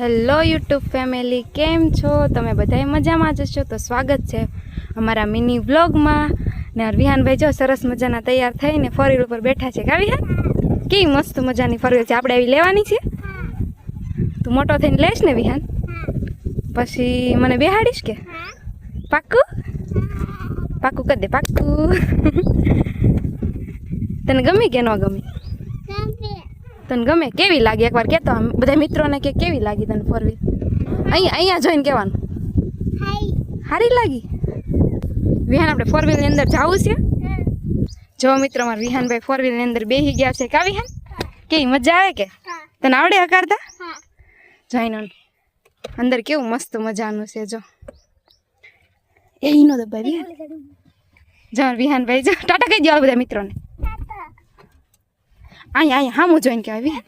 Hello YouTube family, કેમ છો તમે? બધાય મજામાં જ છો? તો સ્વાગત છે અમારા મિની વ્લોગમાં. ને વિહાનભાઈ જો સરસ મજાના તૈયાર થઈને ફોર વ્હીલ ઉપર બેઠા છે. કાવી હા, કેવી મસ્ત મજાની ફોર વ્હીલ છે. આપણે આવી લેવાની છે. તું મોટો થઈને લઈશ ને વિહાન? પછી મને બેહાડીશ કે? પાક્કું પાક્કું કરી દે, પાક્કું. તને ગમી કે ન ગમી? તને ગમે? કેવી લાગી એકવાર કહેતો આમ બધા મિત્રોને કે કેવી લાગી તને ફોર વ્હીલ? અહીંયા જોઈને કહેવાનું સારી લાગી. વિહાન આપણે ફોર વ્હીલની અંદર જવું છે. જો મિત્રો મારા વિહાનભાઈ ફોર વ્હીલની અંદર બેસી ગયા છે. કા વિહાન, કેવી મજા આવે કે? તને આવડે હકારતા? જઈને અંદર કેવું મસ્ત મજાનું છે. જો એનો દબાઈ વિહાન. જો વિહાનભાઈ જો ટાટા કહી દો બધા મિત્રોને. અહીંયા સામું જોઈને કહેવાય વિહાન.